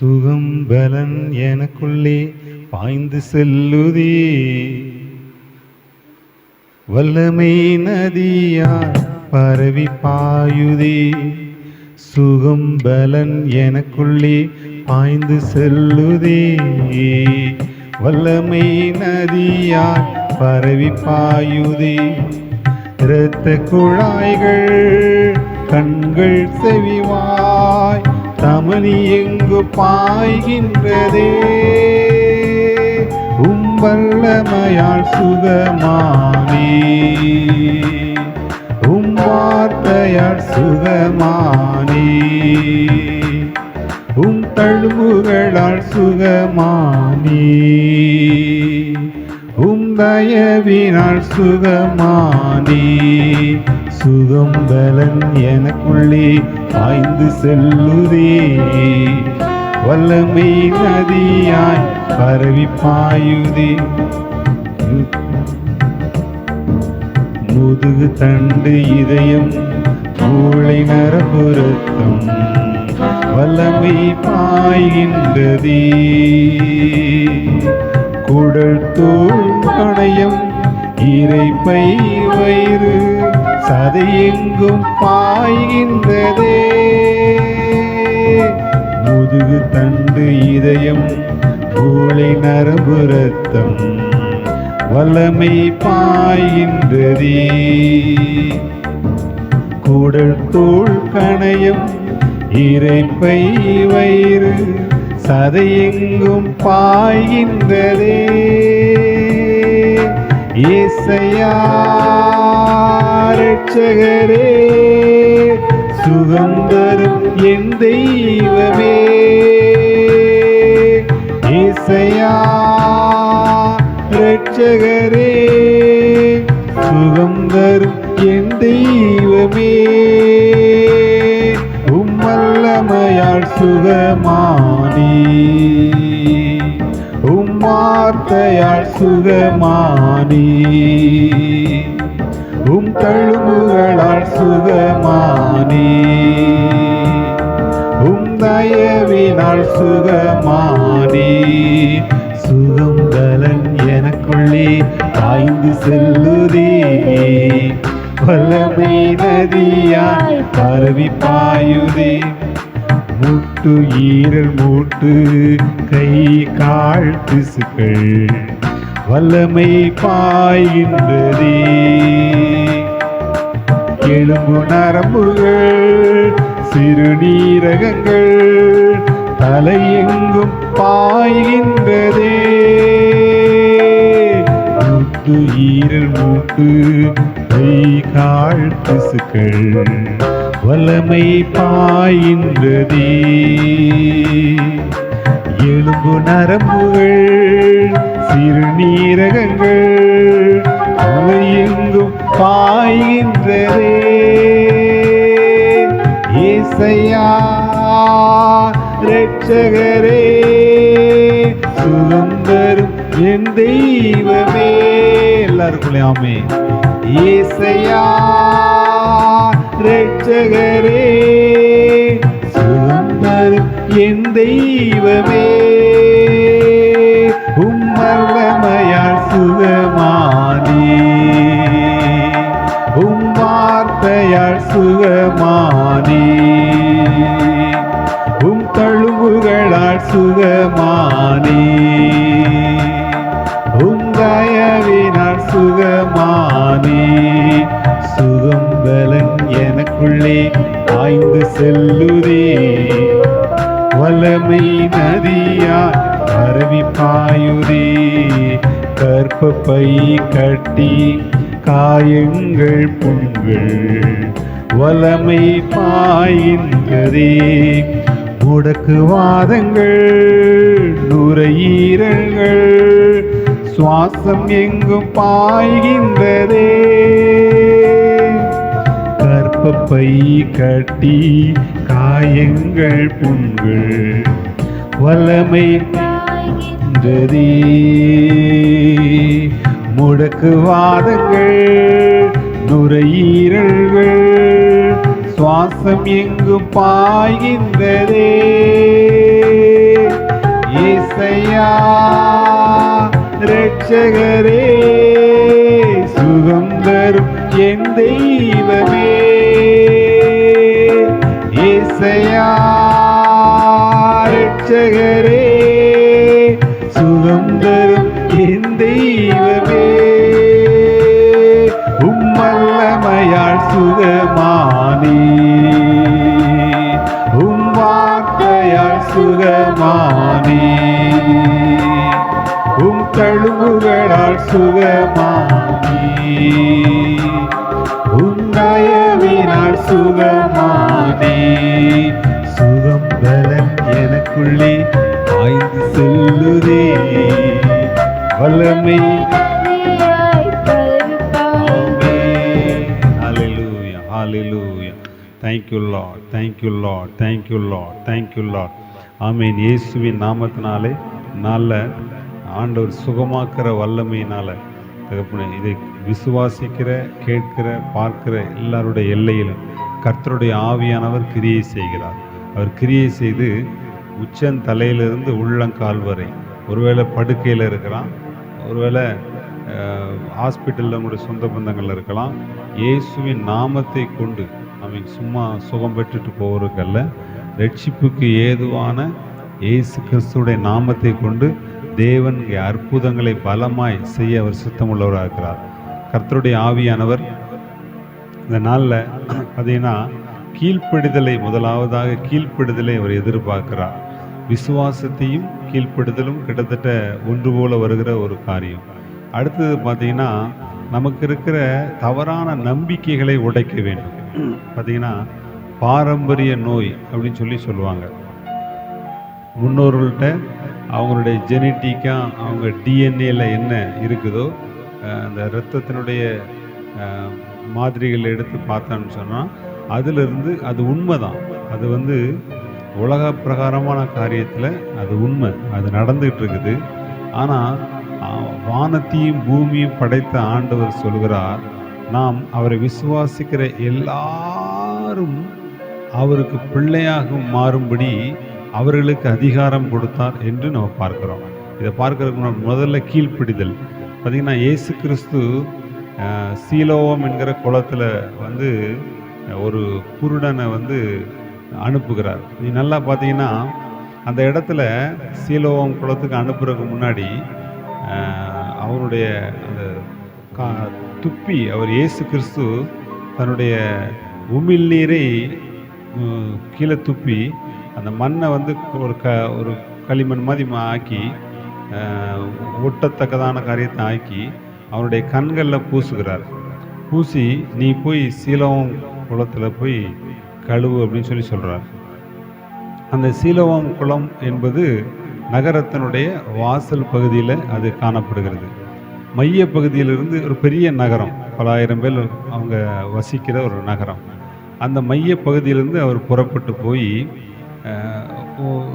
சுகம் பலன் எனக்குள்ளே பாய்ந்து செல்லுதே, வல்லமை நதியாய் பரவி பாயுதே. சுகம் பலன் எனக்குள்ளே பாய்ந்து செல்லுதே, வல்லமை நதியாய் பரவி பாயுதே. இரத்த குழாய்கள் கண்கள் செவிவாய் தமனி எங்கு பாய்கின்றதே. வல்லமையால் சுகமானே, வார்த்தையால் சுகமானே, தழும்புகளால் சுகமானே, தயவினால் சுகமானே. சுகம் பலன் எனக்குள்ளே பாய்ந்து செல்லுதே, வல்லமை நதியாய் பரவி பாயுதே. முதுகு தண்டு இதயம் மூளை நரம்பு ரத்தம் வல்லமை பாய்கின்றதே. குடல் தோல் கணையம் இரைப்பை வயிறு சதையெங்கும் பாய்கின்றதே. முதுகு தண்டு இதயம் மூளை நரம்பு ரத்தம் வல்லமை பாய்கின்றதே. குடல் தோல் கணையம் இரைப்பை வயிறு சதையெங்கும் பாய்கின்றதே. ஏசையா இரட்சகரே, சுகம் தரும் என் தெய்வமே. ஏசையா இரட்சகரே, சுகம் தரும் என் தெய்வமே. வல்லமையால் சுகமானே, வார்த்தையால் சுகமானே, தழும்புகளால் சுகமானே, தயவினால் சுகமானே. சுகம் பலன் எனக்குள்ளே பாய்ந்து செல்லுதே, வல்லமை நதியாய் பரவி பாயுதே. மூட்டு ஈரல் மூட்டு கை கால் திசுக்கள் வல்லமை பாய்கின்றதே. எலும்பு நரம்புகள் சிறுநீரகங்கள் தலையெங்கும் பாய்கின்றதே. மூட்டு ஈரல் மூட்டு கை கால் திசுக்கள் வல்லமை பாய்கின்றதே. எலும்பு நரம்புகள் சிறுநீரகங்கள் தலையெங்கும் பாய்கின்றதே. ஏசையா இரட்சகரே, சுகம் தரும் என் தெய்வமே. எல்லாருக்குள்ளே ஆமே. ஏசையா இரட்சகரே, சுகம் தரும் என் தெய்வமே. வல்லமையால் சுகமானே, வார்த்தையால் சுகமானே, தழும்புகளால் சுகமானே, தயவினால் சுகமானே. சுகம் பலன் எனக்குள்ளே பாய்ந்து செல்லுதே, வல்லமை நதியாய் பரவி பாயுதே. கர்ப்பப்பை கட்டி காயங்கள் புண்கள் வல்லமை பாய்கின்றதே. முடக்குவாதங்கள் நுரையீரல்கள் சுவாசம் எங்கும் பாய்கின்றதே. கர்ப்பப்பை கட்டி காயங்கள் புண்கள் வல்லமை பாய்கின்றதே. முடக்குவாதங்கள் நுரையீரல்கள் சுவாசம் எங்கும் பாய்கின்றதே. இரட்சகரே சுகம் தரும் என் தெய்வமே ஏசையா இரட்சகரே சுகம் தரும் என் தெய்வமே உம்மல்லமையால் சுகமானே உம் வார்த்தையால் சுகமானே உம் தழும்புகளால் சுகமானே உம் தயவினால் சுகமானே சுகம் பலன் எனக்குள்ளே ஆய்ந்து செல்லுதே வல்லமை Hallelujah. Thank you Lord. Thank you Lord. Thank you Lord. Thank you Lord. ஆமென். இயேசுவின் நாமத்தினாலே நல்ல ஆண்டவர் சுகமாக்குற வல்லமையினால தகப்பனே இதை விசுவாசிக்கிற கேட்கிற பார்க்கிற எல்லாருடைய எல்லையிலும் கர்த்தருடைய ஆவியானவர் கிரியை செய்கிறார். அவர் கிரியை செய்து உச்சன் தலையிலிருந்து உள்ளங்கால் வரை ஒருவேளை படுக்கையில் இருக்கிறான், ஒருவேளை ஹாஸ்பிட்டலில் உங்களுடைய சொந்த பந்தங்கள் இருக்கலாம். இயேசுவின் நாமத்தை கொண்டு அவன் சும்மா சுகம் பெற்றுட்டு போவதற்கல்ல, ரட்சிப்புக்கு ஏதுவான இயேசு கிறிஸ்துடைய நாமத்தை கொண்டு தேவன் அற்புதங்களை பலமாய் செய்ய அவர் சித்தமுள்ளவராக இருக்கிறார். கர்த்தருடைய ஆவியானவர் இந்த நாளில் பார்த்தீங்கன்னா கீழ்ப்படிதலை முதலாவதாக கீழ்ப்படிதலை அவர் எதிர்பார்க்கிறார். விசுவாசத்தையும் கீழ்ப்படிதலும் கிட்டத்தட்ட ஒன்று போல வருகிற ஒரு காரியம். அடுத்தது பார்த்தீங்கன்னா நமக்கு இருக்கிற தவறான நம்பிக்கைகளை உடைக்க வேண்டும். பார்த்தீங்கன்னா பாரம்பரிய நோய் அப்படின்னு சொல்லுவாங்க. முன்னோர்கள்ட்ட அவங்களுடைய ஜெனட்டிக்காக அவங்க டிஎன்ஏல என்ன இருக்குதோ அந்த இரத்தத்தினுடைய மாதிரிகள் எடுத்து பார்த்தான்னு சொன்னால் அதிலிருந்து அது உண்மைதான். அது உலக பிரகாரமான காரியத்தில் அது உண்மை, அது நடந்துகிட்டு இருக்குது. ஆனால் வானத்தையும் பூமியும் படைத்த ஆண்டவர் சொல்கிறார், நாம் அவரை விசுவாசிக்கிற எல்லாரும் அவருக்கு பிள்ளையாக மாறும்படி அவர்களுக்கு அதிகாரம் கொடுத்தார் என்று நம்ம பார்க்கிறோம். இதை பார்க்கறதுக்கு முதல்ல கீழ்ப்பிடிதல். பார்த்திங்கன்னா இயேசு கிறிஸ்து சீலோவம் என்கிற குளத்தில் ஒரு குருடனை அனுப்புகிறார். நீ நல்லா பார்த்தீங்கன்னா அந்த இடத்துல சீலோவம் குளத்துக்கு அனுப்புறதுக்கு முன்னாடி அவருடைய அந்த துப்பி அவர் இயேசு கிறிஸ்து தன்னுடைய உமிழ் நீரை கீழே துப்பி அந்த மண்ணை ஒரு களிமண் மாதிரி ஆக்கி ஒட்டத்தக்கதான காரியத்தை ஆக்கி அவருடைய கண்களில் பூசுகிறார். பூசி நீ போய் சீலோவம் குளத்தில் போய் கழுவு அப்படின்னு சொல்கிறார். அந்த சீலோவம் குளம் என்பது நகரத்தினுடைய வாசல் பகுதியில் அது காணப்படுகிறது. மைய பகுதியிலிருந்து ஒரு பெரிய நகரம், பல ஆயிரம் பேர் அவங்க வசிக்கிற ஒரு நகரம். அந்த மைய பகுதியிலிருந்து அவர் புறப்பட்டு போய்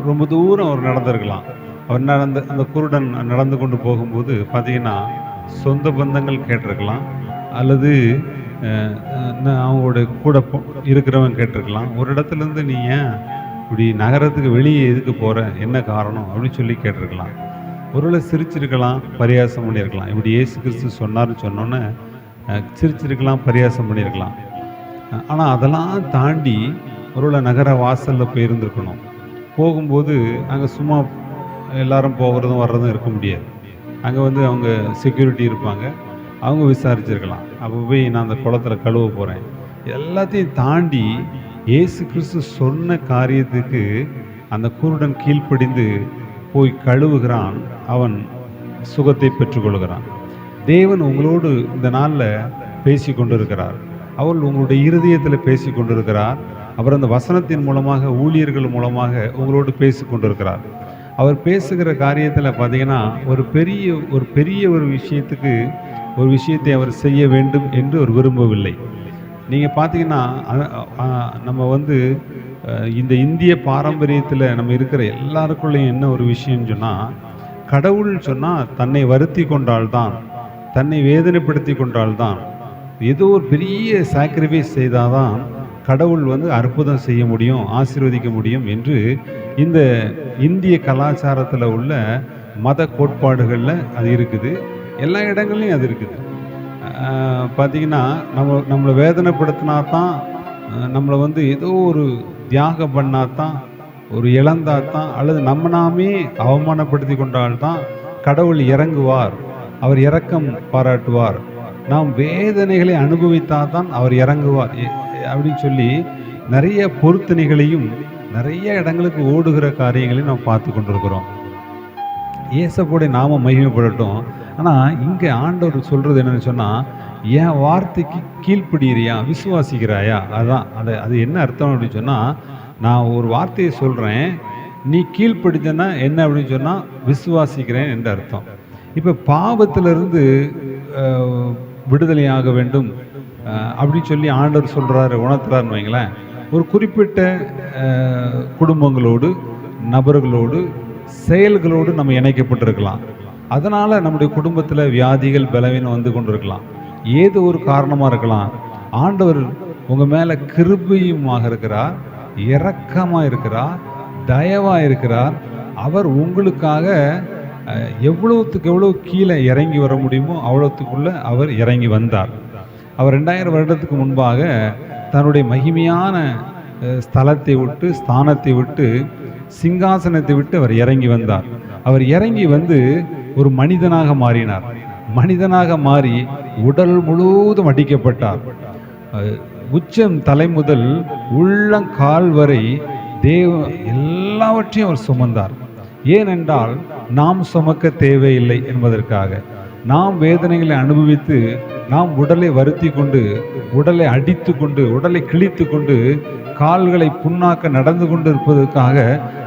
ரொம்ப தூரம் அவர் நடந்திருக்கலாம். அவர் அந்த குருடன் நடந்து கொண்டு போகும்போது பார்த்தீங்கன்னா சொந்த பந்தங்கள் கேட்டிருக்கலாம், அல்லது அவங்களுடைய கூட இருக்கிறவங்க கேட்டிருக்கலாம். ஒரு இடத்துலேருந்து நீ ஏன் இப்படி நகரத்துக்கு வெளியே எதுக்கு போகிற, என்ன காரணம் அப்படின்னு சொல்லி கேட்டிருக்கலாம். ஒருவேளை சிரிச்சிருக்கலாம், பரியாசம் பண்ணியிருக்கலாம். இப்படி இயேசு கிறிஸ்து சொன்னார்னு சொன்னோன்னே சிரிச்சிருக்கலாம், பரியாசம் பண்ணியிருக்கலாம். ஆனால் அதெல்லாம் தாண்டி ஒருவேளை நகர வாசலில் போய் இருந்திருக்கணும். போகும்போது அங்கே சும்மா எல்லாரும் போகிறதும் வர்றதும் இருக்க முடியாது. அங்கே அவங்க செக்யூரிட்டி இருப்பாங்க, அவங்க விசாரிச்சிருக்கலாம். அப்போ போய் நான் அந்த குளத்தில் கழுவ போகிறேன். எல்லாத்தையும் தாண்டி இயேசு கிறிஸ்து சொன்ன காரியத்துக்கு அந்த குருடன் கீழ்ப்படிந்து போய் கழுவுகிறான். அவன் சுகத்தை பெற்றுக்கொள்கிறான். தேவன் உங்களோடு இந்த நாளில் பேசி கொண்டிருக்கிறார். அவர் உங்களுடைய இருதயத்தில் பேசி கொண்டிருக்கிறார். அவர் அந்த வசனத்தின் மூலமாக, ஊழியர்கள் மூலமாக உங்களோடு பேசி கொண்டிருக்கிறார். அவர் பேசுகிற காரியத்தில் பார்த்தீங்கன்னா ஒரு பெரிய ஒரு விஷயத்தை அவர் செய்ய வேண்டும் என்று அவர் விரும்பவில்லை. நீங்கள் பார்த்தீங்கன்னா நம்ம இந்த இந்திய பாரம்பரியத்தில் நம்ம இருக்கிற எல்லாருக்குள்ளேயும் என்ன ஒரு விஷயம்னு சொன்னால், கடவுள் சொன்னால் தன்னை வருத்தி கொண்டால்தான், தன்னை வேதனைப்படுத்தி கொண்டால்தான், ஏதோ ஒரு பெரிய சாக்ரிஃபைஸ் செய்தாதான் கடவுள் அற்புதம் செய்ய முடியும், ஆசீர்வதிக்க முடியும் என்று இந்த இந்திய கலாச்சாரத்தில் உள்ள மத கோட்பாடுகளில் அது இருக்குது. எல்லா இடங்கள்லையும் அது இருக்குது. பார்த்தீங்கன்னா, நம்மளை வேதனைப்படுத்தினா தான், நம்மளை வந்து ஏதோ ஒரு தியாகம் பண்ணா தான், ஒரு இழந்தா தான், அல்லது நம்ம நாமே அவமானப்படுத்தி கொண்டால் தான் கடவுள் இறங்குவார், அவர் இரக்கம் பாராட்டுவார். நாம் வேதனைகளை அனுபவித்தால் தான் அவர் இறங்குவார் அப்படின்னு சொல்லி நிறைய பொருத்தனைகளையும் நிறைய இடங்களுக்கு ஓடுகிற காரியங்களையும் நாம் பார்த்து கொண்டிருக்கிறோம். இயேசுவோடைய நாம மகிமைப்படட்டும். ஆனால் இங்கே ஆண்டவர் சொல்கிறது என்னன்னு சொன்னால், என் வார்த்தைக்கு கீழ்ப்படிகிறியா, விசுவாசிக்கிறாயா? அது என்ன அர்த்தம் அப்படின்னு சொன்னால், நான் ஒரு வார்த்தையை சொல்கிறேன், நீ கீழ்ப்படித்தனா என்ன அப்படின்னு சொன்னால் விசுவாசிக்கிறேன் என்ற அர்த்தம். இப்போ பாவத்திலிருந்து விடுதலையாக வேண்டும் அப்படின்னு சொல்லி ஆண்டவர் சொல்கிறாரு, உணர்த்துறாருன்னு வைங்களேன். ஒரு குறிப்பிட்ட குடும்பங்களோடு, நபர்களோடு, செயல்களோடு நம்ம இணைக்கப்பட்டிருக்கலாம். அதனால் நம்முடைய குடும்பத்தில் வியாதிகள், பலவீனம் வந்து கொண்டிருக்கலாம். ஏதோ ஒரு காரணமாக இருக்கலாம். ஆண்டவர் உங்கள் மேலே கிருபையுமாக இருக்கிறார், இரக்கமாக இருக்கிறார், தயவாக இருக்கிறார். அவர் உங்களுக்காக எவ்வளவுத்துக்கு எவ்வளோ கீழே இறங்கி வர முடியுமோ அவ்வளோத்துக்குள்ளே அவர் இறங்கி வந்தார். அவர் 2000 வருடத்துக்கு முன்பாக தன்னுடைய மகிமையான ஸ்தலத்தை விட்டு, ஸ்தானத்தை விட்டு, சிங்காசனத்தை விட்டு அவர் இறங்கி வந்தார். அவர் இறங்கி வந்து ஒரு மனிதனாக மாறினார். மனிதனாக மாறி உடல் முழுவதும் அடிக்கப்பட்டார். உச்சம் தலை முதல் உள்ளங்கால் வரை எல்லாவற்றையும் அவர் சுமந்தார். ஏனென்றால் நாம் சுமக்க தேவையில்லை என்பதற்காக. நாம் வேதனைகளை அனுபவித்து, நாம் உடலை வருத்தி கொண்டு, உடலை அடித்து கொண்டு, உடலை கிழித்து கொண்டு, கால்களை புண்ணாக்க நடந்து கொண்டு இருப்பதற்காக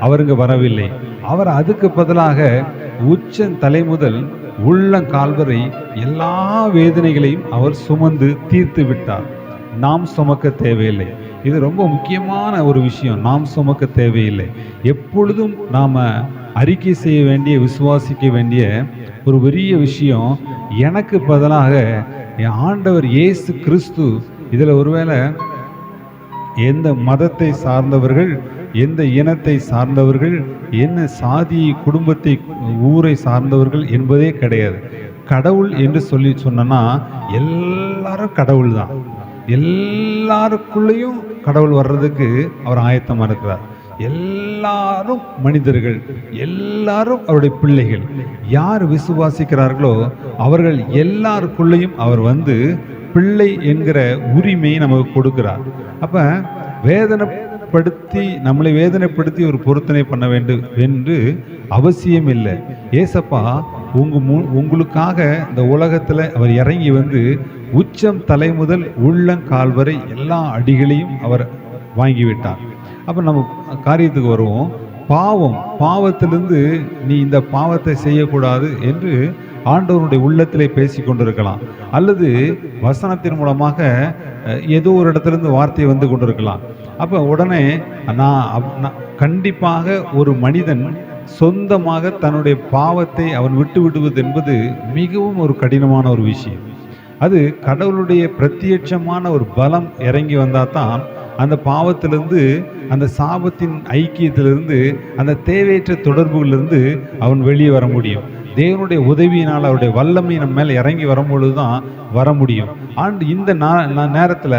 அவர் இங்கு வரவில்லை. அவர் அதுக்கு பதிலாக உச்சம் தலை முதல் உள்ளங்கால் வரை எல்லா வேதனைகளையும் அவர் சுமந்து தீர்த்து விட்டார். நாம் சுமக்க தேவையில்லை. இது ரொம்ப முக்கியமான ஒரு விஷயம். நாம் சுமக்க தேவையில்லை. எப்பொழுதும் நாம் அறிக்கை செய்ய வேண்டிய, விசுவாசிக்க வேண்டிய ஒரு பெரிய விஷயம், எனக்கு பதிலாக என் ஆண்டவர் இயேசு கிறிஸ்து. இதில் ஒருவேளை எந்த மதத்தை சார்ந்தவர்கள், எந்த இனத்தை சார்ந்தவர்கள், என்ன சாதி, குடும்பத்தை, ஊரை சார்ந்தவர்கள் என்பதே கிடையாது. கடவுள் என்று சொல்லி சொன்னா எல்லாரும் கடவுள் தான். எல்லாருக்குள்ளேயும் கடவுள் வர்றதுக்கு அவர் ஆயத்தமாக இருக்கிறார். எல்லாரும் மனிதர்கள், எல்லாரும் அவருடைய பிள்ளைகள். யார் விசுவாசிக்கிறார்களோ அவர்கள் எல்லாருக்குள்ளேயும் அவர் வந்து பிள்ளை என்கிற உரிமையை நமக்கு கொடுக்கிறார். அப்ப நம்மளை வேதனைப்படுத்தி ஒரு பொருத்தனை பண்ண வேண்டும் என்று அவசியம் இல்லை. ஏசப்பா உங்களுக்காக இந்த உலகத்துல அவர் இறங்கி வந்து உச்சம் தலை முதல் உள்ளங்கால் வரை எல்லா அடிகளையும் அவர் வாங்கிவிட்டார். அப்ப நம்ம காரியத்துக்கு வருவோம். பாவத்திலிருந்து நீ இந்த பாவத்தை செய்யக்கூடாது என்று ஆண்டவருடைய உள்ளத்திலே பேசி கொண்டிருக்கலாம், அல்லது வசனத்தின் மூலமாக ஏதோ ஒரு இடத்துலேருந்து வார்த்தை வந்து கொண்டிருக்கலாம். அப்போ உடனே கண்டிப்பாக ஒரு மனிதன் சொந்தமாக தன்னுடைய பாவத்தை அவன் விட்டு விடுவது என்பது மிகவும் ஒரு கடினமான ஒரு விஷயம். அது கடவுளுடைய பிரத்யட்சமான ஒரு பலம் இறங்கி வந்தால் தான் அந்த பாவத்திலிருந்து, அந்த சாபத்தின் ஐக்கியத்திலிருந்து, அந்த தேவையற்ற தொடர்புகளிலிருந்து அவன் வெளியே வர முடியும். தேவனுடைய உதவியினால் அவருடைய வல்லமை நம்ம மேலே இறங்கி வரும்பொழுது தான் வர முடியும். இந்த நேரத்தில்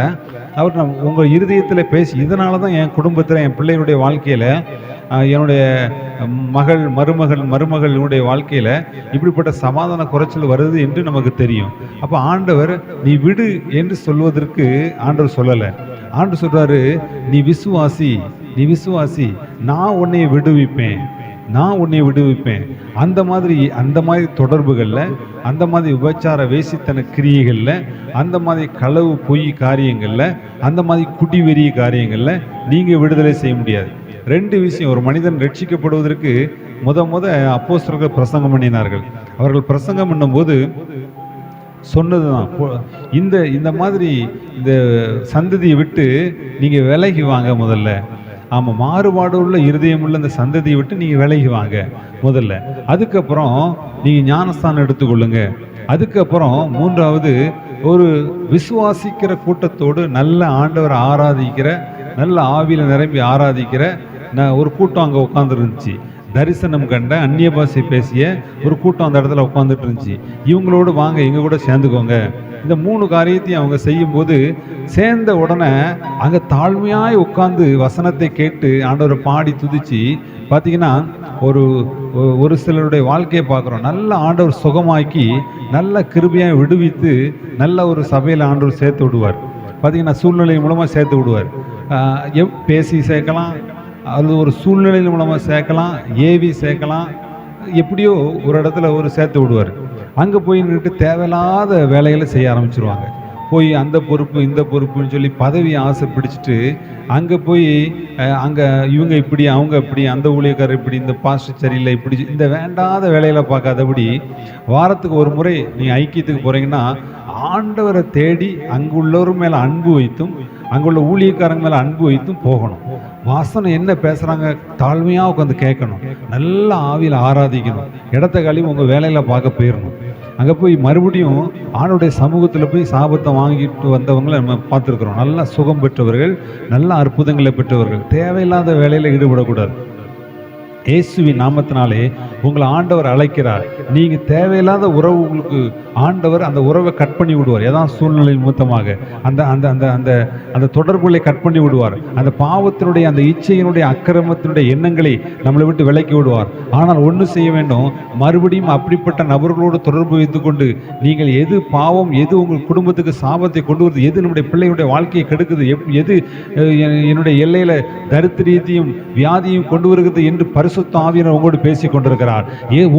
அவர் உங்கள் இருதயத்தில் பேசி, இதனால தான் என் குடும்பத்தில், என் பிள்ளைகளுடைய வாழ்க்கையில், என்னுடைய மருமகளுடைய வாழ்க்கையில் இப்படிப்பட்ட சமாதான குறைச்சல் வருது என்று நமக்கு தெரியும். அப்போ ஆண்டவர் நீ விடு என்று சொல்வதற்கு ஆண்டவர் சொல்லலை. ஆண்டவர் சொல்றாரு, நீ விசுவாசி, நான் உன்னை விடுவிப்பேன். அந்த மாதிரி தொடர்புகளில், அந்த மாதிரி விபச்சார வேசித்தன கிரியைகளில், அந்த மாதிரி களவு பொய் காரியங்களில், அந்த மாதிரி குடிவெறி காரியங்களில் நீங்கள் விடுதலை செய்ய முடியாது. 2 விஷயம். ஒரு மனிதன் ரட்சிக்கப்படுவதற்கு அப்போஸ்தலர்கள் பிரசங்கம் பண்ணினார்கள். அவர்கள் பிரசங்கம் பண்ணும்போது சொன்னதுதான், இந்த மாதிரி இந்த சந்ததியை விட்டு நீங்கள் விலகி வாங்க முதல்ல. ஆமாம், மாறுபாடு உள்ள இருதயம் உள்ள இந்த சந்ததியை விட்டு நீங்கள் விலகி வாங்க முதல்ல. அதுக்கப்புறம் நீங்கள் ஞானஸ்தானம் எடுத்துக்கொள்ளுங்க. அதுக்கப்புறம் 3வது, ஒரு விசுவாசிக்கிற கூட்டத்தோடு நல்ல ஆண்டவரை ஆராதிக்கிற, நல்ல ஆவியில் நிரம்பி ஆராதிக்கிற ஒரு கூட்டம் அங்கே உட்காந்துருந்துச்சு. தரிசனம் கண்ட அந்நிய பாஷை பேசிய ஒரு கூட்டம் அந்த இடத்துல உட்காந்துட்டு இருந்துச்சு. இவங்களோடு வாங்க, எங்க கூட சேர்ந்துக்கோங்க. இந்த 3 காரியத்தையும் அவங்க செய்யும்போது சேர்ந்த உடனே அங்கே தாழ்மையாய் உட்கார்ந்து வசனத்தை கேட்டு ஆண்டவரை பாடி துதிச்சு பார்த்தீங்கன்னா ஒரு சிலருடைய வாழ்க்கையை பார்க்குறோம். நல்ல ஆண்டவர் சுகமாக்கி நல்ல கிருபையாக விடுவித்து நல்ல ஒரு சபையில் ஆண்டவர் சேர்த்து விடுவார். பார்த்தீங்கன்னா சூழ்நிலை மூலமாக சேர்த்து விடுவார். பேசி சேர்க்கலாம், அது ஒரு சூழ்நிலையின் மூலமாக சேர்க்கலாம், ஏவி சேர்க்கலாம், எப்படியோ ஒரு இடத்துல சேர்த்து விடுவார். அங்கே போய் நின்றுட்டு தேவையில்லாத வேலைகளை செய்ய ஆரம்பிச்சிருவாங்க. போய் அந்த பொறுப்பு இந்த பொறுப்புன்னு சொல்லி பதவி ஆசை பிடிச்சிட்டு அங்கே போய் அங்கே இவங்க இப்படி அவங்க இப்படி அந்த ஊழியக்காரர் இப்படி இந்த பாஸ்டர் சரியில்லை இப்படி இந்த வேண்டாத வேலையில் பார்க்காதபடி வாரத்துக்கு ஒரு முறை நீங்கள் ஐக்கியத்துக்கு போகிறீங்கன்னா ஆண்டவரை தேடி அங்கே உள்ளவர் மேலே அன்பு வைத்தும் அங்குள்ள ஊழியக்காரங்க மேலே அன்பு வைத்தும் போகணும். வாசனை என்ன பேசுகிறாங்க தாழ்மையாக உட்காந்து கேட்கணும், நல்ல ஆவியில் ஆராதிக்கணும், இடத்த கழிவு உங்கள் வேலையில் பார்க்க போயிடணும். அங்கே போய் மறுபடியும் ஆணுடைய சமூகத்தில் போய் சாபத்தை வாங்கிட்டு வந்தவங்களை நம்ம பார்த்துருக்குறோம். நல்லா சுகம் பெற்றவர்கள், நல்ல அற்புதங்களை பெற்றவர்கள். தேவையில்லாத வேலையில் ஈடுபடக்கூடாது. இயேசுவின் நாமத்தினாலே உங்களை ஆண்டவர் அழைக்கிறார். நீங்கள் தேவையில்லாத உறவு உங்களுக்கு ஆண்டவர் அந்த உறவை கட் பண்ணி விடுவார். ஏதாவது சூழ்நிலை நிமித்தமாக அந்த அந்த அந்த அந்த அந்த தொடர்புகளை கட் பண்ணி விடுவார். அந்த பாவத்தினுடைய அந்த இச்சையினுடைய அக்கிரமத்தினுடைய எண்ணங்களை நம்மளை விட்டு விலக்கி விடுவார். ஆனால் ஒன்று செய்ய வேண்டும், மறுபடியும் அப்படிப்பட்ட நபர்களோடு தொடர்பு வைத்து கொண்டு நீங்கள் எது பாவம், எது உங்கள் குடும்பத்துக்கு சாபத்தை கொண்டு வருது, எது நம்முடைய பிள்ளைகளுடைய வாழ்க்கையை கெடுக்குது, எது என்னுடைய எல்லையில் தரித்திரத்தையும் வியாதியும் கொண்டு வருகிறது என்று பரிசுத்த ஆவியானவர் உங்களோடு பேசி கொண்டிருக்கிறார்.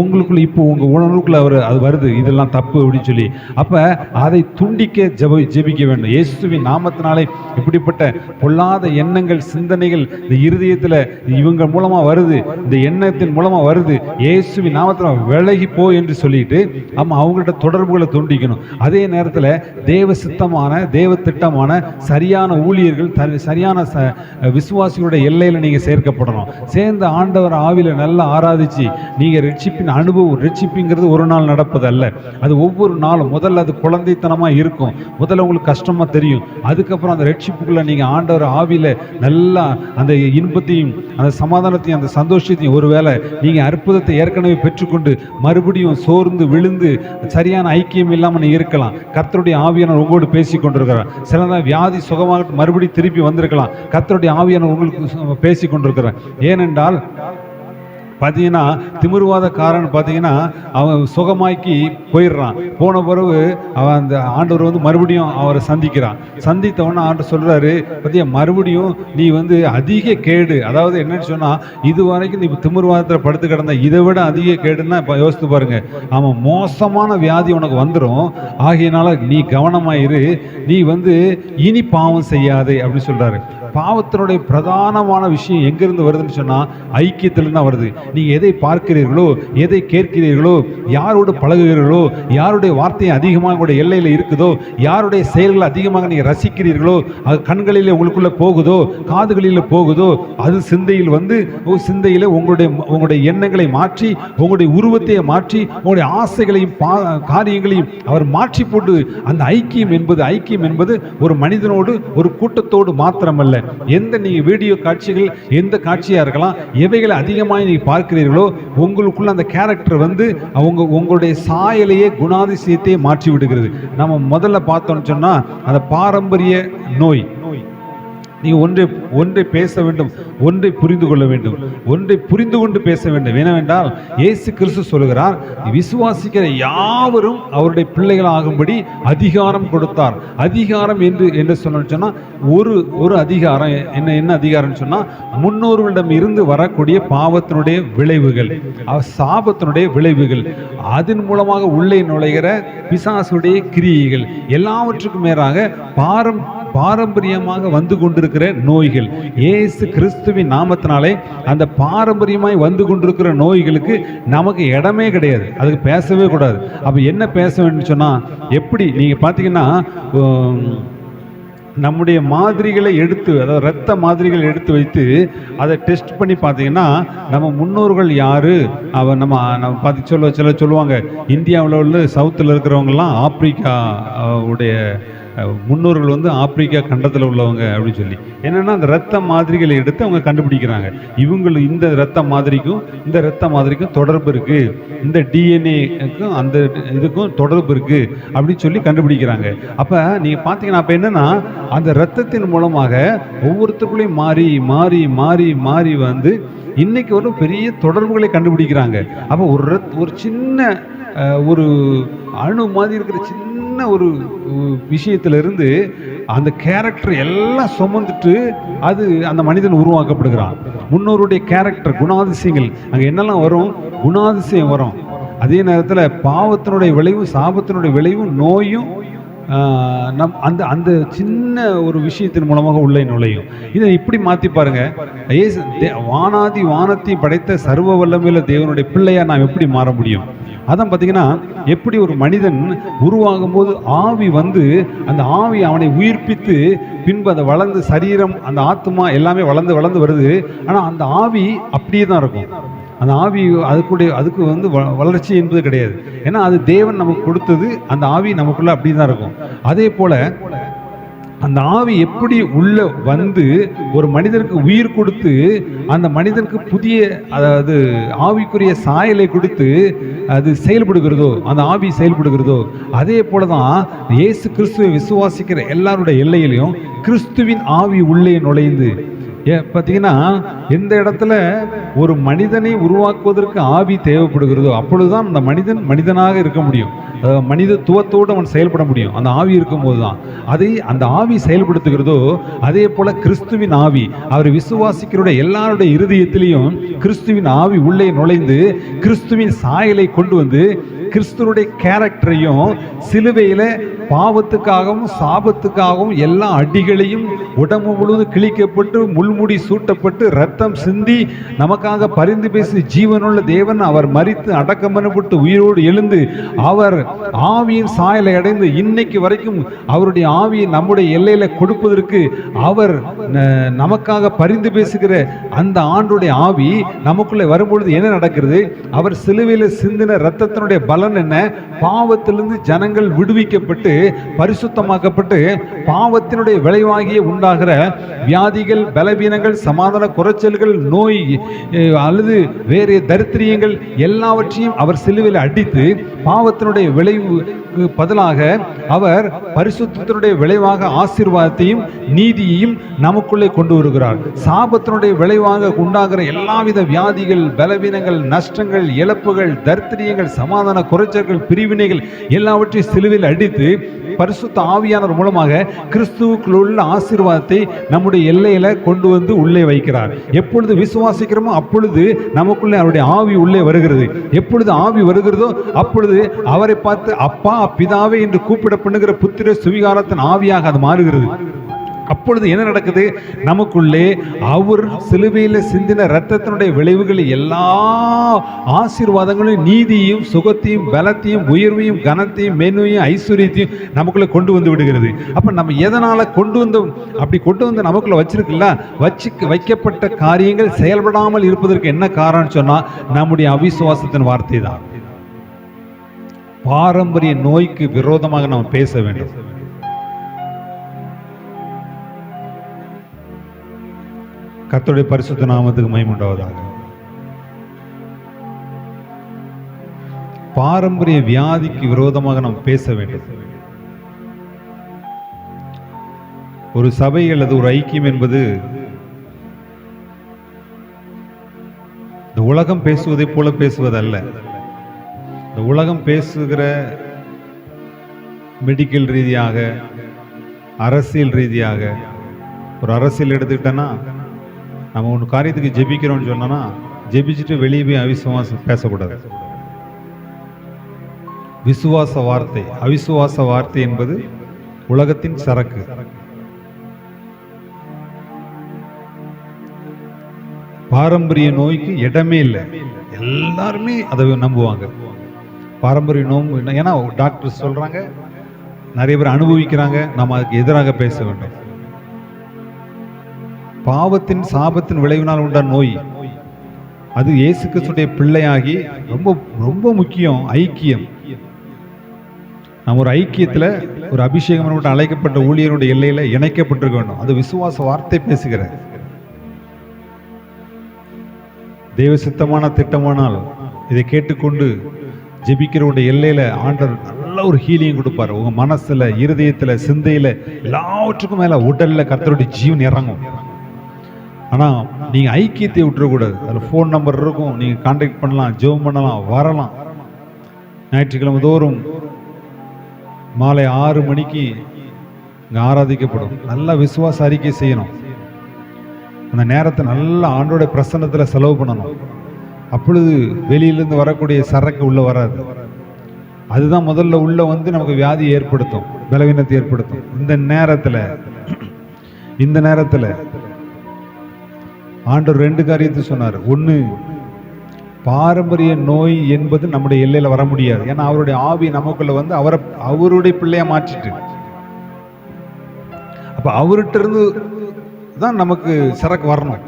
உங்களுக்குள்ள இப்போ உங்க உணர்வுக்குள்ள அது வருது, இதெல்லாம் தப்பு அப்படின்னு சொல்லி. அப்ப அதை துண்டிக்க ஜெபிக்க வேண்டும். இயேசுவின் நாமத்தினாலே இப்படிப்பட்ட பொல்லாத எண்ணங்கள் சிந்தனைகள் இந்த இருதயத்துல இவங்க மூலமா வருது, இந்த எண்ணத்தின் மூலமா வருது, இயேசுவின் நாமத்தினால விலகி போ என்று சொல்லிட்டு அவங்கள்ட்ட தொடர்புகளை துண்டிக்கணும். அதே நேரத்தில் தேவ சித்தமான தேவ திட்டமான சரியான ஊழியர்கள் சரியான விசுவாசிகளுடைய எல்லையில நீங்க சேர்க்கப்படணும். சேர்ந்த ஆண்டவர் ஆவில நல்லா ஆராதிச்சு நீங்க ரட்சிப்பின் அனுபவம், ரட்சிப்புங்கிறது ஒரு நாள் நடப்பது அல்ல, அது ஒவ்வொரு நாளும். முதல்ல அது குழந்தைத்தனமா இருக்கும், முதல்ல உங்களுக்கு கஷ்டமா தெரியும். அதுக்கப்புறம் அந்த ரட்சிப்புக்குள்ள நீங்க ஆண்டவர் ஆவில நல்லா அந்த இன்பத்தையும் அந்த சமாதானத்தையும் அந்த சந்தோஷத்தையும், ஒருவேளை நீங்க அற்புதத்தை ஏற்கனவே பெற்றுக்கொண்டு மறுபடியும் சோர்ந்து விழுந்து சரியான ஐக்கியம் இல்லாமல் நீங்க இருக்கலாம். கர்த்தருடைய ஆவியானவர் உங்களோடு பேசி கொண்டிருக்கிறார். சில நேரம் வியாதி சுகமாக மறுபடியும் திருப்பி வந்திருக்கலாம். கர்த்தருடைய ஆவியானவர் உங்களுக்கு பேசி கொண்டிருக்கிறார். ஏனென்றால் பார்த்தீங்கன்னா திமிர்வாதக்காரன் பார்த்தீங்கன்னா அவன் சுகமாக்கி போயிடுறான். போன பிறகு அவன் அந்த ஆண்டவர் மறுபடியும் அவரை சந்திக்கிறான். சந்தித்தவொன்னே ஆண்டவர் சொல்கிறாரு, பார்த்தியா மறுபடியும் நீ அதிக கேடு, அதாவது என்னன்னு சொன்னால் இது வரைக்கும் நீ திமிர்வாதத்தில் படுத்து கிடந்த இதை விட அதிக கேடுன்னா இப்போ யோசித்து பாருங்க. அவன் மோசமான வியாதி உனக்கு வந்துடும். ஆகையினால நீ கவனமாயிரு, நீ இனி பாவம் செய்யாதே அப்படின்னு சொல்கிறாரு. பாவத்தினுடைய பிரதானமான விஷயம் எங்கிருந்து வருதுன்னு சொன்னால் ஐக்கியத்திலிருந்து தான் வருது. நீங்கள் எதை பார்க்கிறீர்களோ, எதை கேட்கிறீர்களோ, யாரோடு பழகுகிறீர்களோ, யாருடைய வார்த்தையை அதிகமாக உங்களுடைய எல்லையில் இருக்குதோ, யாருடைய செயல்களை அதிகமாக நீங்கள் ரசிக்கிறீர்களோ, அது கண்களில் உங்களுக்குள்ளே போகுதோ, காதுகளில் போகுதோ, அது சிந்தையில் சிந்தையில் உங்களுடைய எண்ணங்களை மாற்றி, உங்களுடைய உருவத்தை மாற்றி, உங்களுடைய ஆசைகளையும் காரியங்களையும் அவர் மாற்றி போட்டு, அந்த ஐக்கியம் என்பது ஒரு மனிதனோடு ஒரு கூட்டத்தோடு மாத்திரமல்ல. எந்த நீங்க வீடியோ காட்சிகள் எந்த காட்சியா இருக்கலாம், எவைகளை அதிகமாக நீங்க பார்க்கிறீர்களோ உங்களுக்குள்ள அந்த கேரக்டர் உங்களுடைய சாயலையே குணாதிசயத்தையே மாற்றி விடுகிறது. நம்ம முதல்ல பார்த்தோம்னு சொன்னா அந்த பாரம்பரிய நோய். நீ ஒன்றை பேச வேண்டும், ஒன்றை புரிந்து கொள்ள வேண்டும், ஒன்றை புரிந்து கொண்டு பேச வேண்டும். ஏனென்றால் இயேசு கிறிஸ்து சொல்கிறார், விசுவாசிக்கிற யாவரும் அவருடைய பிள்ளைகள் ஆகும்படி அதிகாரம் கொடுத்தார். அதிகாரம் என்று சொன்னா ஒரு அதிகாரம் என்ன அதிகாரம் சொன்னா, முன்னோர்களிடம் இருந்து வரக்கூடிய பாவத்தினுடைய விளைவுகள், சாபத்தினுடைய விளைவுகள், அதன் மூலமாக உள்ளே நுழைகிற பிசாசுடைய கிரியைகள், எல்லாவற்றுக்கும் மேலாக பாரம்பரியமாக வந்து கொண்டிருக்கிற நோய்கள். இயேசு கிறிஸ்துவின் நாமத்தினாலே அந்த பாரம்பரியமாய் வந்து கொண்டிருக்கிற நோய்களுக்கு நமக்கு இடமே கிடையாது, அதுக்கு பேசவே கூடாது. அப்ப என்ன பேச வேண்டும் சொன்னா, எப்படி நீங்க பாத்தீங்கன்னா நம்முடைய மாதிரிகளை எடுத்து, அதாவது இரத்த மாதிரிகள் எடுத்து வைத்து அதை டெஸ்ட் பண்ணி பார்த்தீங்கன்னா நம்ம முன்னோர்கள் யாரு நம்ம பார்த்து சொல்லுவாங்க. இந்தியாவில் உள்ள சவுத்தில் இருக்கிறவங்கலாம் ஆப்பிரிக்கா உடைய முன்னோர்கள் வந்து ஆப்பிரிக்கா கண்டத்தில் உள்ளவங்க அப்படின்னு சொல்லி. என்னென்னா அந்த இரத்த மாதிரிகளை எடுத்து அவங்க கண்டுபிடிக்கிறாங்க. இவங்களும் இந்த இரத்த மாதிரிக்கும் தொடர்பு இருக்குது, இந்த டிஎன்ஏக்கும் அந்த இதுக்கும் தொடர்பு இருக்குது அப்படின்னு சொல்லி கண்டுபிடிக்கிறாங்க. அப்போ நீங்கள் பார்த்தீங்கன்னா அப்போ என்னென்னா அந்த இரத்தத்தின் மூலமாக ஒவ்வொருத்தருக்குள்ளேயும் மாறி மாறி மாறி மாறி வந்து இன்னைக்கு ஒரு பெரிய தொடர்புகளை கண்டுபிடிக்கிறாங்க. அப்போ ஒரு சின்ன ஒரு அணு மாதிரி இருக்கிற சின்ன ஒரு விஷயத்திலிருந்து அந்த கேரக்டர் எல்லாம் சுமந்துட்டு அது அந்த மனிதன் உருவாக்கப்படுகிறான். முன்னோருடைய கேரக்டர், குணாதிசயங்கள் அங்கே என்னெல்லாம் வரும்? குணாதிசயம் வரும். அதே நேரத்தில் பாவத்தினுடைய விளைவும் சாபத்தினுடைய விளைவும் நோயும் அந்த அந்த சின்ன ஒரு விஷயத்தின் மூலமாக உள்ளே நுழையும். இதை இப்படி மாற்றி பாருங்க, வானாதி வானத்தையும் படைத்த சர்வ வல்லமையுள்ள தேவனுடைய பிள்ளையா நாம் எப்படி மாற முடியும்? அதான் பார்த்தீங்கன்னா, எப்படி ஒரு மனிதன் உருவாகும் போது ஆவி வந்து அந்த ஆவி அவனை உயிர்ப்பித்து பின்பு அதை வளர்ந்து சரீரம் அந்த ஆத்மா எல்லாமே வளர்ந்து வளர்ந்து வருது. ஆனால் அந்த ஆவி அப்படியே தான் இருக்கும். அந்த ஆவி அதுக்கு வந்து வளர்ச்சி என்பது கிடையாது. ஏன்னா அது தேவன் நமக்கு கொடுத்தது. அந்த ஆவி நமக்குள்ள அப்படி தான் இருக்கும். அதே போல அந்த ஆவி எப்படி உள்ள வந்து ஒரு மனிதனுக்கு உயிர் கொடுத்து அந்த மனிதனுக்கு புதிய, அதாவது ஆவிக்குரிய சாயலை கொடுத்து அது செயல்படுகிறதோ, அந்த ஆவி செயல்படுகிறதோ, அதே போலதான் இயேசு கிறிஸ்துவை விசுவாசிக்கிற எல்லாருடைய எல்லையிலையும் கிறிஸ்துவின் ஆவி உள்ளே நுழைந்து பார்த்தீங்கன்னா, எந்த இடத்துல ஒரு மனிதனை உருவாக்குவதற்கு ஆவி தேவைப்படுகிறதோ அப்பொழுதுதான் அந்த மனிதன் மனிதனாக இருக்க முடியும். மனிதத்துவத்தோடு அவன் செயல்பட முடியும். அந்த ஆவி இருக்கும்போது தான் அதை அந்த ஆவி செயல்படுத்துகிறதோ. அதே போல கிறிஸ்துவின் ஆவி, அவர் விசுவாசிக்கிற எல்லாருடைய இருதயத்திலையும் கிறிஸ்துவின் ஆவி உள்ளே நுழைந்து கிறிஸ்துவின் சாயலை கொண்டு வந்து கிறிஸ்துவனுடைய கேரக்டரையும் சிலுவையில பாவத்துக்காகவும் சாபத்துக்காகவும் எல்லா அடிகளையும் உடம்பு முழுவதும் கிழிக்கப்பட்டு முள்முடி சூட்டப்பட்டு ரத்தம் சிந்தி நமக்காக பரிந்து பேசி ஜீவனுள்ள தேவன் அவர் மரித்து அடக்கம் பண்ணப்பட்டு உயிரோடு எழுந்து அவர் ஆவியின் சாயலை அடைந்து இன்னைக்கு வரைக்கும் அவருடைய ஆவியை நம்முடைய எல்லையில கொடுப்பதற்கு அவர் நமக்காக பரிந்து பேசுகிற அந்த ஆண்டுடைய ஆவி நமக்குள்ளே வரும்பொழுது என்ன நடக்கிறது? அவர் சிலுவையில சிந்தின ரத்தத்தினுடைய பலன் என்ன? பாவத்திலிருந்து ஜனங்கள் விடுவிக்கப்பட்டு பரிசுத்தமாக்கப்பட்டு பாவத்தினுடைய விளைவாகிய உண்டாகிற வியாதிகள், பலவீனங்கள், சமாதான குறைச்சல்கள், நோய் அல்லது வேறு தரித்திரியங்கள் எல்லாவற்றையும் அவர் சிலுவையில் அடித்து பாவத்தினுடைய விளைவு பதிலாக அவர் பரிசுத்தத்தினுடைய விளைவாக ஆசீர்வாதத்தையும் நீதியையும் நமக்குள்ளே கொண்டு வருகிறார். சாபத்தினுடைய விளைவாக உண்டாகிற எல்லாவித வியாதிகள், பலவீனங்கள், நஷ்டங்கள், இழப்புகள், தரித்திரியங்கள், சமாதான குறைச்சல்கள், பிரிவினைகள் எல்லாவற்றையும் சிலுவையில் அடித்து பரிசுத்த ஆவியானவர் மூலமாக கிறிஸ்துவுக்குள் உள்ள ஆசீர்வாதத்தை நம்முடைய எல்லையில கொண்டு வந்து உள்ளே வைக்கிறார். எப்பொழுது விசுவாசிக்கிறோமோ அப்பொழுது நமக்குள்ளே அவருடைய ஆவி உள்ளே வருகிறது. எப்பொழுது ஆவி வருகிறதோ அப்பொழுது அவரை பார்த்து அப்பா, பிதாவே என்று கூப்பிடப்படுகிற புத்திர சுவிகாரத்தின் ஆவியாக அது மாறுகிறது. அப்பொழுது என்ன நடக்குது? நமக்குள்ளே அவர் சிலுவையில் சிந்தின இரத்தத்தினுடைய விளைவுகள் எல்லா ஆசீர்வாதங்களையும் நீதியையும் சுகத்தையும் பலத்தையும் உயர்வையும் கனத்தையும் மேன்மையும் ஐஸ்வர்யத்தையும் நமக்குள்ளே கொண்டு வந்து விடுகிறது. அப்ப நம்ம எதனால கொண்டு வந்தோம்? அப்படி கொண்டு வந்து நமக்குள்ள வச்சிருக்குல்ல, வைக்கப்பட்ட காரியங்கள் செயல்படாமல் இருப்பதற்கு என்ன காரணம் சொன்னா நம்முடைய அவிசுவாசத்தின் வார்த்தை தான். பாரம்பரிய நோய்க்கு விரோதமாக நாம் பேச வேண்டும். கர்த்தருடைய பரிசுத்த நாமத்துக்கு மகிமை உண்டாவதாக. பாரம்பரிய வியாதிக்கு விரோதமாக நாம் பேச வேண்டும். ஒரு சபை அல்லது ஒரு ஐக்கியம் என்பது இந்த உலகம் பேசுவதை போல பேசுவதல்ல. இந்த உலகம் பேசுகிற மெடிக்கல் ரீதியாக, அரசியல் ரீதியாக, ஒரு அரசியல் எடுத்துக்கிட்டோன்னா நம்ம ஒன்று காரியத்துக்கு ஜெபிக்கிறோம்னு சொன்னோன்னா ஜெபிச்சுட்டு வெளியே போய் அவிசுவாசம் பேசக்கூடாது. விசுவாச வார்த்தை, அவிசுவாச வார்த்தை என்பது உலகத்தின் சரக்கு. பாரம்பரிய நோய்க்கு இடமே இல்லை. எல்லாருமே அதை நம்புவாங்க. பாரம்பரிய நோய், ஏன்னா டாக்டர் சொல்றாங்க, நிறைய பேர் அனுபவிக்கிறாங்க. நம்ம அதுக்கு எதிராக பேச வேண்டும். பாவத்தின் சாபத்தின் விளைவினால் உண்டான நோய் அது இயேசு கிறிஸ்துடைய பிள்ளையாகி ரொம்ப ரொம்ப முக்கியம். ஐக்கியம். நம்ம ஒரு ஐக்கியத்தில் ஒரு அபிஷேகம் பண்ணப்பட்ட அழைக்கப்பட்ட ஊழியருடைய எல்லையில இணைக்கப்பட்டிருக்க வேண்டும். அது விசுவாச வார்த்தை பேசுகிற தெய்வ சித்தமான திட்டமானால் இதை கேட்டுக்கொண்டு ஜெபிக்கிறவருடைய எல்லையில ஆண்டவர் நல்ல ஒரு ஹீலிங் கொடுப்பார். உங்க மனசுல, இருதயத்துல, சிந்தையில, எல்லாவற்றுக்கும் மேல உடல்ல கர்த்தருடைய ஜீவன் இறங்கும். ஆனா நீங்க ஐக்கியத்தை விட்டுறக்கூடாது. அதில் ஃபோன் நம்பர் இருக்கும், நீங்க கான்டாக்ட் பண்ணலாம், ஜெபம் பண்ணலாம், வரலாம். ஞாயிற்றுக்கிழமை தோறும் மாலை 6 மணிக்கு இங்க ஆராதிக்கப்படும். நல்லா விசுவாச அறிக்கை செய்யணும். அந்த நேரத்தை நல்லா ஆண்டோட பிரசன்னத்துல செலவு பண்ணணும். அப்பொழுது வெளியிலிருந்து வரக்கூடிய சரக்கு உள்ள வராது. அதுதான் முதல்ல உள்ள வந்து நமக்கு வியாதி ஏற்படுத்தும், பலவீனத்தை ஏற்படுத்தும். இந்த நேரத்துல ஆண்டவர் 2 காரியத்தை சொன்னார். ஒண்ணு, பாரம்பரிய நோய் என்பது நம்முடைய எல்லையில வர முடியாது. ஏன்னா அவருடைய ஆவி நமக்குள்ள வந்து அவருடைய பிள்ளையா மாற்றிட்டு, அப்ப அவர்கிட்ட இருந்து தான் நமக்கு சரக்கு வரணும்.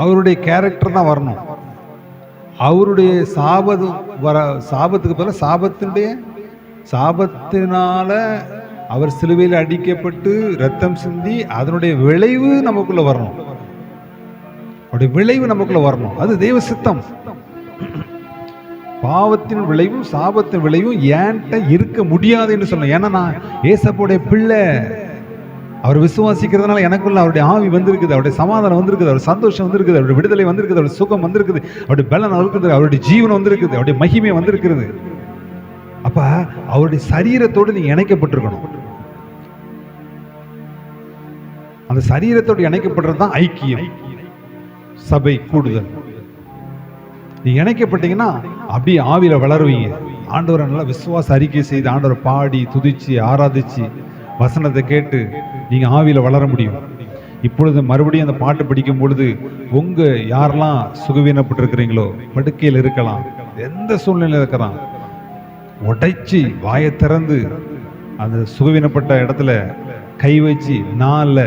அவருடைய கேரக்டர் தான் வரணும். அவருடைய சாபத்துக்கு பதிலாக சாபத்தினால அவர் சிலுவையில் அடிக்கப்பட்டு ரத்தம் சிந்தி அதனுடைய விளைவு நமக்குள்ள வரணும். அவருடைய விளைவு நமக்குள்ள வரணும். அது தெய்வ சித்தம். பாவத்தின் விளைவும் சாபத்தின் விளைவும் ஏன்ட்ட இருக்க முடியாதுன்னு சொன்னேன். ஏன்னா நான் ஏசப்போடைய பிள்ளை. அவர் விசுவாசிக்கிறதுனால எனக்குள்ள அவருடைய ஆவி வந்திருக்குது, அவருடைய சமாதானம் வந்திருக்குது, அவருடைய சந்தோஷம் வந்திருக்குது, அவருடைய விடுதலை வந்திருக்குது, அவருடைய சுகம் வந்திருக்குது, அவருடைய பலன் இருக்குது, அவருடைய ஜீவன் வந்திருக்குது, அவருடைய மகிமை வந்திருக்கிறது. அப்ப அவருடைய சரீரத்தோடு நீங்க இணைக்கப்பட்டிருக்கணும். அந்த சரீரத்தோடு இணைக்கப்படுறது தான் ஐக்கியம், சபை கூடுதல். நீங்க இணைக்கப்பட்டீங்கன்னா அப்படியே ஆவியில வளருவீங்க. ஆண்டவரை நல்லா விசுவாச அறிக்கை செய்து ஆண்டவரை பாடி துதிச்சு ஆராதிச்சு வசனத்தை கேட்டு நீங்க ஆவியில வளர முடியும். இப்பொழுது மறுபடியும் அந்த பாட்டு படிக்கும் பொழுது உங்க யாரெல்லாம் சுகவீனப்பட்டிருக்கிறீங்களோ, படுக்கையில் இருக்கலாம், எந்த சூழ்நிலையில் இருக்கிறான், உடைச்சி வாயை திறந்து அந்த சுகவீனப்பட்ட இடத்துல கை வச்சு நான்ல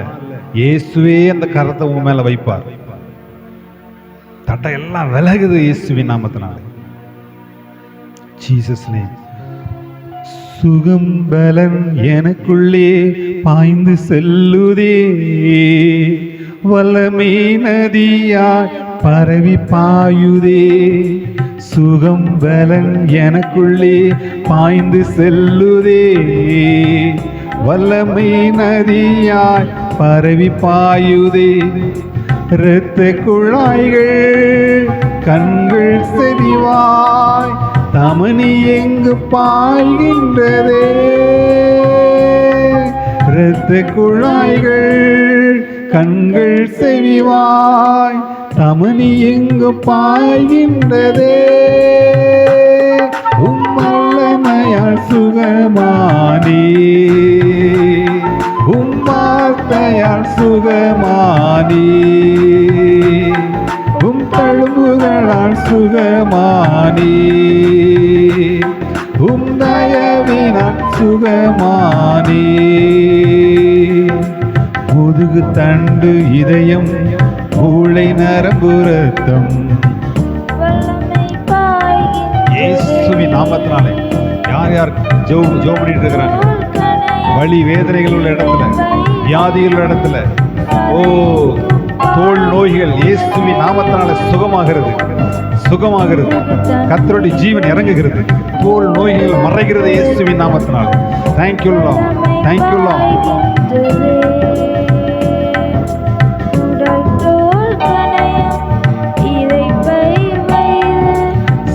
இயேசுவே அந்த கரத்தை உங்க மேல வைப்பார். தட்டை எல்லாம் விலகுது இயேசுவின் நாமத்தினால. Jesus name. சுகம் பலன் எனக்குள்ளே பாய்ந்து செல்லுதே, வல்லமை நதியாய் பரவி பாயுதே. சுகம் பலன் எனக்குள்ளே பாய்ந்து செல்லுதே, வல்லமை நதியாய் பரவி பாயுதே. இரத்த குழாய்கள் கண்கள் செறிவாய் தமனி எங்கு பாய்கின்றதே. இரத்த குழாய்கள் கண்கள் செறிவாய் தமனி எங்கு பாய்கின்றதே. உம்மல்லமையால் சுகமானே, உம்மார்த்தையால் சுகமானே, உம் தழும்புகளால் சுகமானே, உம் தயவினால் சுகமானே. முதுகு தண்டு இதயம் மூளை நரம்பு ரத்தம் இயேசுவின் நாமத்தினாலே யார் யார் ஜெபம் பண்ணிட்டு இருக்கிறாங்க, வலி வேதனைகள் உள்ள இடத்துல, வியாதிகள் உள்ள இடத்துல, தோல் நோய்கள் இயேசுவின் நாமத்தினால சுகமாகிறது, சுகமாகிறது. கர்த்தருடைய ஜீவன் இறங்குகிறது. தோல் நோய்கள் மறைகிறது இயேசுவின் நாமத்தினால. Thank you Lord, thank you Lord.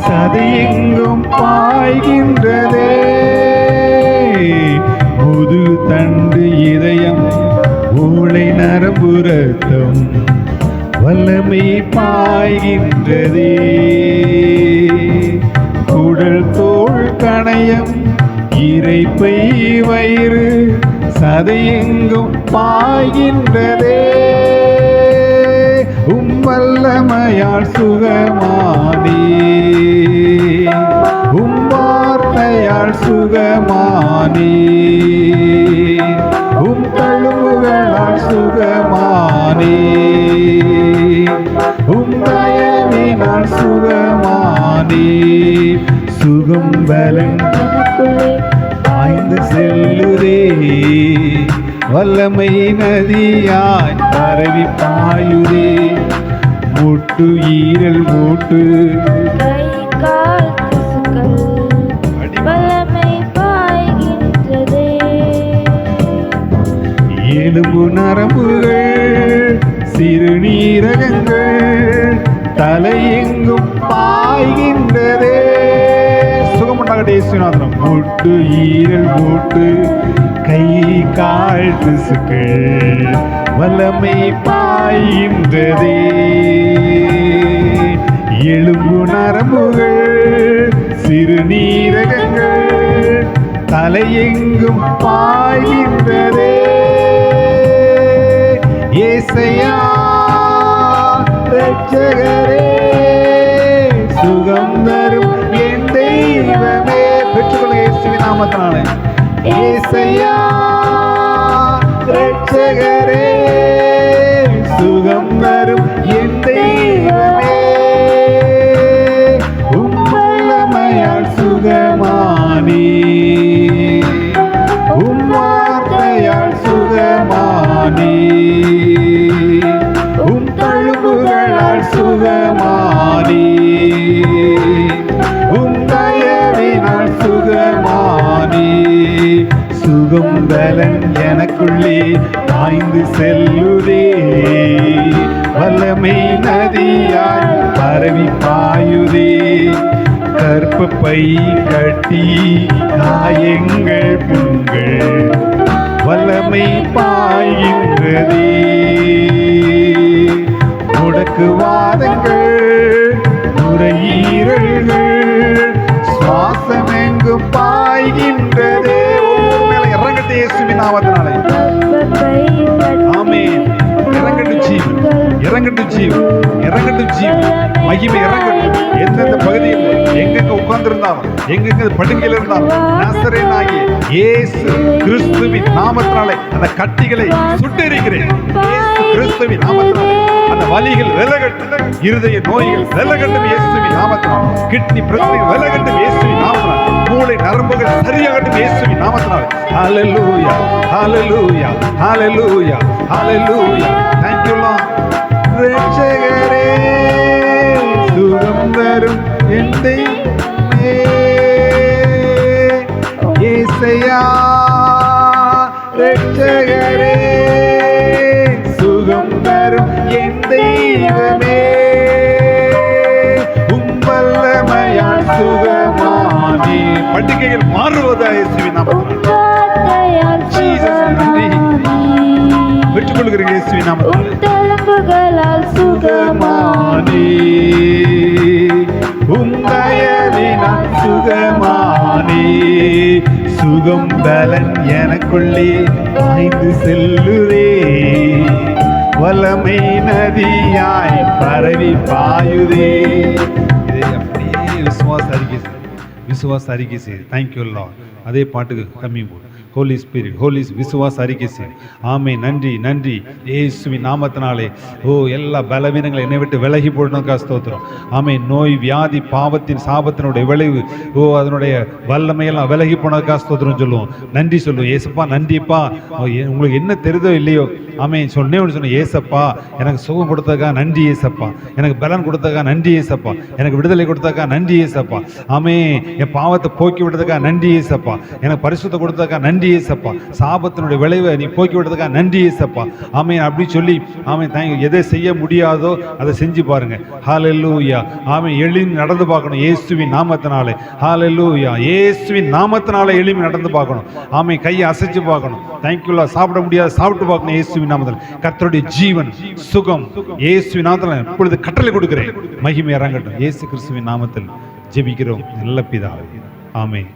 சதையெங்கும் பாய்கின்றதே, முதுகு தண்டு இதயம் மூளை நரம்பு ரத்தம் வல்லமை பாய்கின்றதே. குடல் தோள் கணையம் இரைப்பை வயிறு சதையெங்கும் பாய்கின்றதே. வல்லமையால் சுகமானே, வார்த்தையால் சுகமானே, தழும்புகளால் சுகமானே, தயவினால் சுகமானே. சுகம் பலன் பாய்ந்து செல்லுதே, வல்லமை நதியாய் பரவி பாயுதே. மூட்டு ஈரல் மூட்டு கை கால் திசுக்கள் வல்லமை பாய்கின்றதே. எலும்பு நரம்புகள் சிறுநீரகங்கள் தலையெங்கும் பாய்கின்றதே. சுகமுண்டாகட்டே இயேசுநாதனம். மூட்டு ஈரல் மூட்டு கை கால் திசுக்கள் வல்லமை பாய்கின்றதே. எலும்பு நரம்புகள் சிறுநீரகங்கள் தலையெங்கும் பாய்கின்றதே. ஏசையா இரட்சகரே, சுகம் தரும் என் தெய்வமே. பெற்றுக்கொள்ளுங்க இயேசுவின் நாமத்தினாலே. ஏசையா இரட்சகரே, சுகம் தரும் என் தெய்வமே. உம் வல்லமையால் சுகமானி, உம் வார்த்தையால் சுகமானி, உம் தழும்புகளால் சுகமானி, உம் தயவினால் சுகமானி. சுகம் பலன் எனக்குள்ளே பாய்ந்து செல்லுதே, வல்லமை நதியாய் பரவி பாயுதே. கற்பப்பை கட்டி காயங்கள் புண்கள் வல்லமை பாய்கின்றதே. முடக்குவாதங்கள் நுரையீரல்கள் சுவாசமெங்கும் பாய்கின்றதே. மேல இறங்கட்டும் இயேசுவின் நாமத்தினாலே. ஆமென். இறங்கட்டும் ஜீவன், இறங்கட்டும் ஜீவன், இறங்கட்டும் ஜீவன். மகிமை இறங்கட்டும். எந்தெந்த பகுதியில் எங்கெங்க உட்கார்ந்து இருந்தாலும், எங்கெங்க படுக்கையில் இருந்தாலும், நாசரேயனாகிய இயேசு கிறிஸ்துவின் நாமத்தினாலே அந்த கட்டிகளை சுட்டெரிக்கிறேன். இயேசு கிறிஸ்துவின் நாமத்தினாலே அந்த வலிகள் விலகட்டும், இருதய நோய்கள் விலகட்டும் இயேசுவின் நாமத்தினால். கிட்னி பிரச்சனைகள் விலகட்டும் இயேசுவின் நாமத்தினால். மூளை நரம்புகள் சரியாகட்டும் இயேசுவின் நாமத்தினால். ஹல்லேலூயா, ஹல்லேலூயா, ஹல்லேலூயா, ஹல்லேலூயா. Thank you Lord. இரட்சகரே, சுகம் தரும் என் தெய்வமே. ஏசையா இரட்சகரே, சுகம் தரும் என் தெய்வமே. உம் வல்லமையால் சுகமானி. பண்டிகைகள் மாறுவதா இயேசுவின் நாமத்தினால். பெற்றுக்கொள்கிறேன் இயேசுவின் நாமத்தினால். சுகமானி, உம் தயவினால் சுகமானி. சுகம் பலன் எனக்குள்ளே பாய்ந்து செல்லுதே, வல்லமை நதியாய் பரவி பாயுதே. இதை அப்படியே விசுவாச அறிக்கை செய்து. Thank you Lord. அதே பாட்டுக்கு கம்மி போடு. ஹோலி ஸ்பிரிட், ஹோலி விசுவாச அறிக்கை செய்து. ஆமே. நன்றி, நன்றி இயேசுவின் நாமத்தினாலே. ஓ, எல்லா பலவீனங்களை என்னை விட்டு விலகி போடணுக்கா ஸ்தோத்திரம். ஆமே. நோய் வியாதி பாவத்தின் சாபத்தினுடைய விளைவு, ஓ அதனுடைய வல்லமையெல்லாம் விலகி போனதுக்கா ஸ்தோத்திரம் சொல்லுவோம். நன்றி சொல்லுவோம். ஏசப்பா நன்றிப்பா. உங்களுக்கு என்ன தெரிதோ இல்லையோ, ஆமே சொன்னே ஒன்று சொன்னேன். ஏசப்பா எனக்கு சுகம் கொடுத்தக்கா நன்றி ஏசப்பா, எனக்கு பலன் கொடுத்தக்கா நன்றி ஏசப்பா, எனக்கு விடுதலை கொடுத்தக்கா நன்றி ஏசப்பா. ஆமே. என் பாவத்தை போக்கி விடுறதுக்கா நன்றி ஏசப்பா, எனக்கு பரிசுத்த கொடுத்தக்கா நன்றி ஏசப்பா, சாபத்தினுடைய விளைவை நீ போக்கி விடுறதுக்கா நன்றி ஏசப்பா. ஆமே. அப்படி சொல்லி ஆமே தேங்க்யூ. எதை செய்ய முடியாதோ அதை செஞ்சு பாருங்க. ஹல்லேலூயா. ஆமே. எளிமை நடந்து பார்க்கணும் இயேசுவின் நாமத்தினாலே. ஹல்லேலூயா. இயேசுவின் நாமத்தினாலே எளிமை நடந்து பார்க்கணும். ஆமே. கையை அசைச்சு பார்க்கணும். தேங்க்யூலா. சாப்பிட முடியாது சாப்பிட்டு பார்க்கணும் இயேசுவின் நாமத்தில். கர்த்தருடைய ஜீவன் சுகம் இயேசுவின் நாமத்தில் இப்பொழுது கட்டளை கொடுக்கிறேன். மகிமை இறங்கட்டும். இயேசு கிறிஸ்துவின் நாமத்தில் ஜெபிக்கிறோம் நல்ல பிதாவே. ஆமென்.